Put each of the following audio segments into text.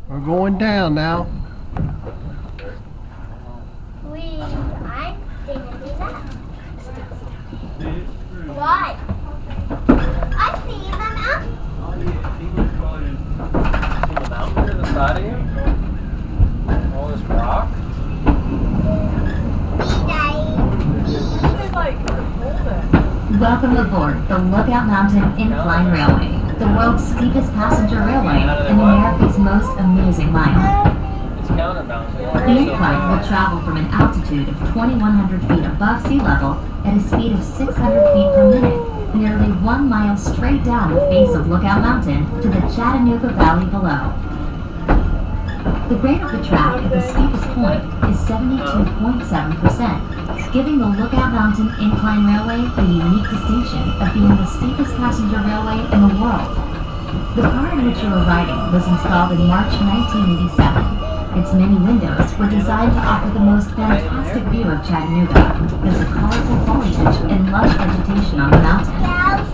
We're going down now. I'm gonna do that. What? I see them up. The mountain to the side of you? All this rock? Welcome aboard the Lookout Mountain Incline Railway, the world's steepest passenger railway and America's most amusing mile. It's counterbalancing. The incline will travel from an altitude of 2,100 feet above sea level at a speed of 600 feet per minute, nearly 1 mile straight down the face of Lookout Mountain to the Chattanooga Valley below. The grade of the track at the steepest point is 72.7%, giving the Lookout Mountain Incline Railway the unique distinction of being the steepest passenger railway in the world. The car in which you are riding was installed in March 1987. Its many windows were designed to offer the most fantastic view of Chattanooga, as the colorful foliage and lush vegetation on the mountain.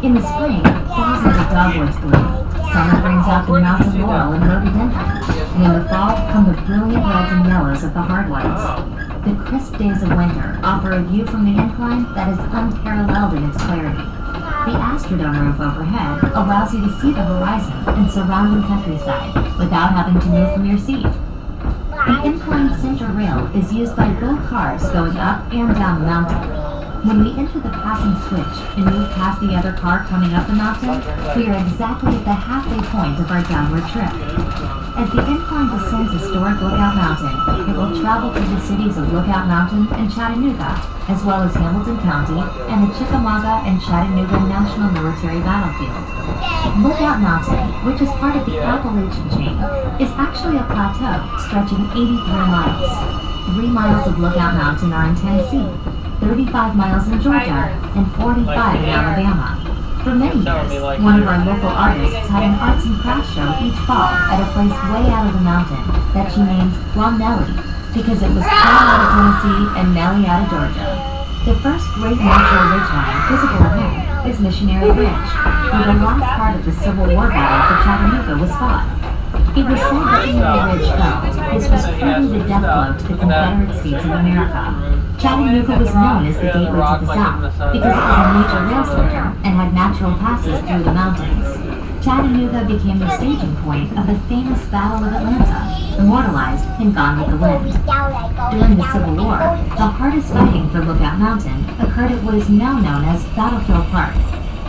In the spring, thousands of dogwoods bloom. Summer brings out the mountain laurel and rhododendron, and in the fall come the brilliant reds and yellows of the hardwoods. The crisp days of winter offer a view from the incline that is unparalleled in its clarity. The Astrodome roof overhead allows you to see the horizon and surrounding countryside without having to move from your seat. The incline center rail is used by both cars going up and down the mountain. When we enter the passing switch and move past the other car coming up the mountain, we are exactly at the halfway point of our downward trip. As the incline descends historic Lookout Mountain, it will travel through the cities of Lookout Mountain and Chattanooga, as well as Hamilton County and the Chickamauga and Chattanooga National Military Battlefield. Lookout Mountain, which is part of the Appalachian chain, is actually a plateau stretching 83 miles. 3 miles of Lookout Mountain are in Tennessee, 35 miles in Georgia, and 45 in Alabama. For many years, one of our local artists had an arts and crafts show each fall at a place way out of the mountain that she named Plum Nellie, because it was Plum out of Tennessee and Nellie out of Georgia. The first great natural ridgeline visible ahead is Missionary Ridge, where the last part of the Civil War battle for Chattanooga was fought. It was said that when the ridge fell, this was truly the death blow to the Confederate States of America. Chattanooga was known as the gateway to the South because it was a major rail center and had natural passes through the mountains. Chattanooga became the staging point of the famous Battle of Atlanta, immortalized in Gone with the Wind. During the Civil War, the hardest fighting for Lookout Mountain occurred at what is now known as Battlefield Park.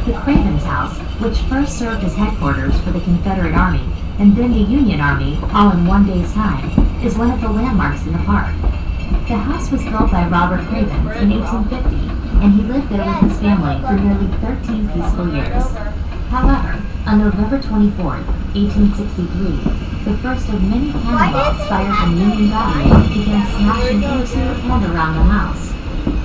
The Craven's House, which first served as headquarters for the Confederate Army and then the Union Army all in one day's time, is one of the landmarks in the park. The house was built by Robert Craven in 1850, and he lived there with his family for nearly 13 peaceful years. However, on November 24, 1863, the first of many cannonballs fired from Union batteries began smashing into and around the house.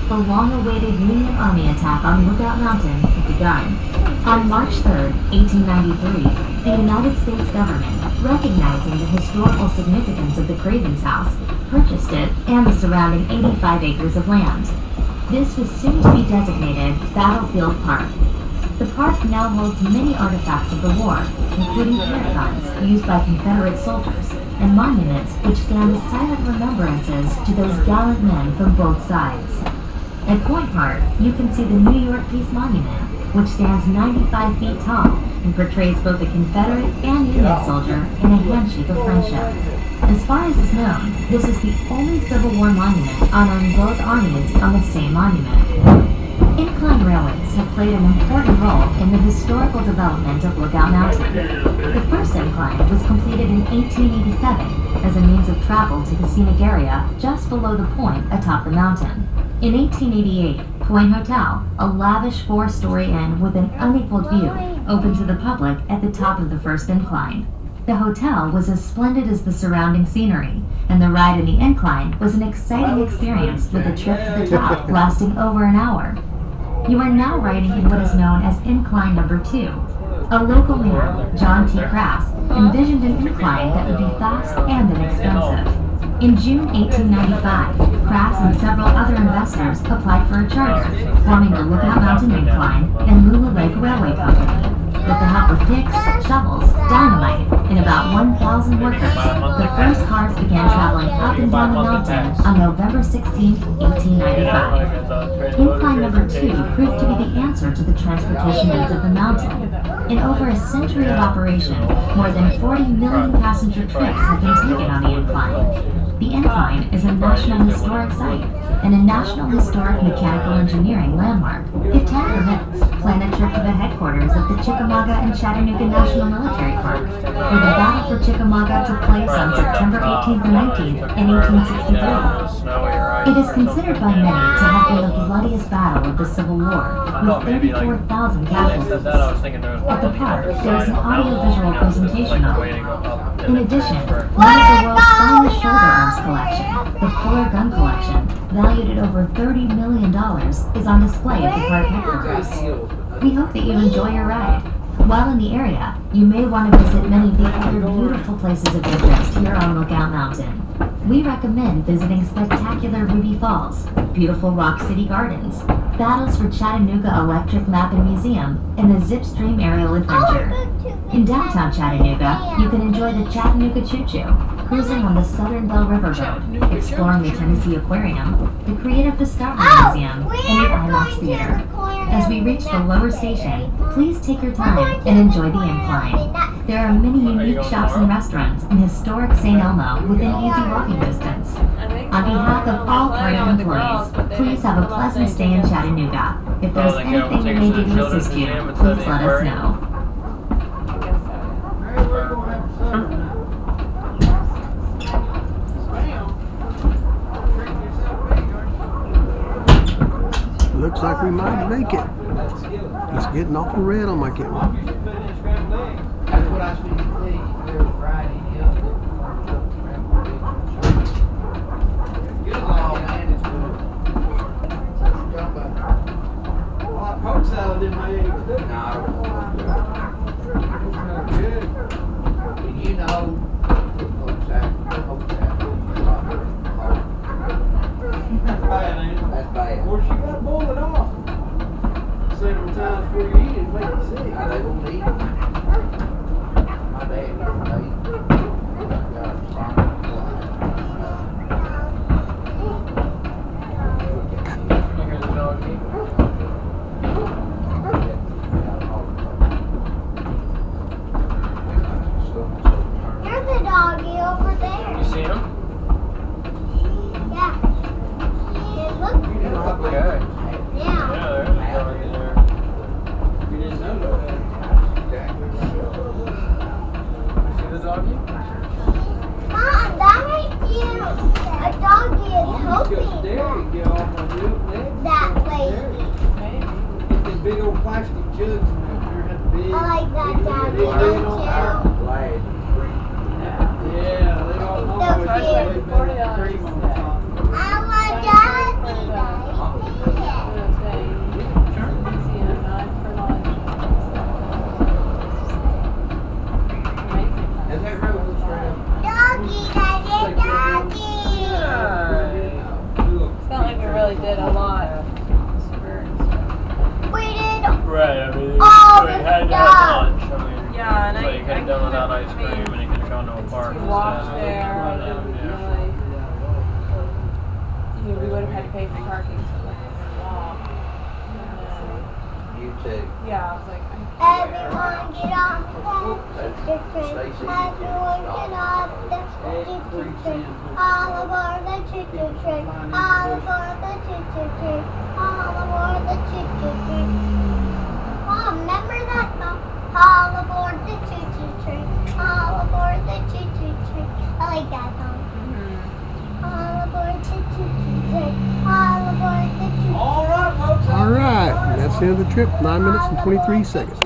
The long-awaited Union Army attack on Lookout Mountain had begun. On March 3, 1893, the United States government, recognizing the historical significance of the Craven's house, purchased it and the surrounding 85 acres of land. This was soon to be designated Battlefield Park. The park now holds many artifacts of the war, including pellet guns used by Confederate soldiers, and monuments which stand as silent remembrances to those gallant men from both sides. At Point Park, you can see the New York Peace Monument, which stands 95 feet tall and portrays both a Confederate and Union soldier in a handshake of friendship. As far as is known, this is the only Civil War monument honoring both armies on the same monument. Incline railways have played an important role in the historical development of Lookout Mountain. The first incline was completed in 1887 as a means of travel to the scenic area just below the point atop the mountain. In 1888, Point Hotel, a lavish 4-story inn with an unequaled view, opened to the public at the top of the first incline. The hotel was as splendid as the surrounding scenery, and the ride in the incline was an exciting experience with a trip to the top lasting over an hour. You are now riding in what is known as Incline Number 2. A local man, John T. Crass, envisioned an incline that would be fast and inexpensive. In June 1895, Crass and several other investors applied for a charter, forming the Lookout Mountain Incline and Lula Lake Railway Company. With the help of picks, shovels, dynamite, and about 1,000 workers, the first cars began traveling up and down the mountain on November 16, 1895. Incline number 2 proved to be the answer to the transportation needs of the mountain. In over a century of operation, more than 40 million passenger trips have been taken on the incline. The incline is a National Historic Site and a National Historic Mechanical Engineering landmark. If time permits, plan a trip to the headquarters of the Chickamauga and Chattanooga National Military Park, where the Battle for Chickamauga took place on September 18th and 19th in 1863. It is considered by many to have been the bloodiest battle of the Civil War, with 34,000 casualties. At the park, there is an audio-visual presentation on it. In addition, one of the world's finest shoulder arms collection, the Fuller Gun Collection, valued at over $30 million, is on display at the park headquarters. We hope that you enjoy your ride. While in the area, you may want to visit many of the other beautiful places of interest here on Lookout Mountain. We recommend visiting spectacular Ruby Falls, beautiful Rock City Gardens, Battles for Chattanooga Electric Map and Museum, and the Zipstream Aerial Adventure. In downtown Chattanooga, you can enjoy the Chattanooga Choo Choo, cruising on the Southern Bell River Road, exploring the Tennessee Aquarium, the Creative Discovery Museum, and the IMAX Theater. As we reach the lower station, please take your time and enjoy the incline. There are many unique shops and restaurants in historic St. Elmo within easy walking distance. On behalf of all park employees, please have a pleasant stay in Chattanooga. If there's anything we may do to assist you, please let us know. Looks like we might make it. It's getting awful red on my camera. That's what I was going to tell you. There was Friday, Good long, man. It's good. Well, that pork salad didn't make any good. No. Good. And you know, pork salad. That's bad, ain't it? That's bad. Of course, you got to boil it off several times before you eat it and make it sick. They won't eat it. My dad used to eat. You hear the dog eat? There's a doggy over there. You see him? Yeah. It looks Okay. yeah. Yeah, there's a doggy there. You didn't know that. See the doggy? Mom, that right there, a doggy is hoping There you go. that way. Get them big old plastic jugs and have big. I like that, Daddy, don't you? Yeah, they all So always cute. put cream on top. I want Daddy, Is that real straight Doggy, Daddy, doggy. It's not like we really did a lot. We did Right, I mean, all so the you had to stuff. have lunch. I mean, Yeah, and so you could have done without ice cream cream. and you could have gone to a park We walked instead. there, and Yeah. we would have had to pay for parking, so like a walk. You too. Yeah, I was like, Everyone get off the choo-choo train. Everyone get off the choo-choo train. All aboard the choo-choo train. All aboard the choo-choo train. All aboard the choo-choo train. Mom, remember that song? All aboard the choo-choo train. All aboard the choo-choo train. I like that song. All aboard the choo-choo train. All aboard the choo-choo train. All right, folks. All right, that's the end of the trip. 9 minutes and 23 seconds.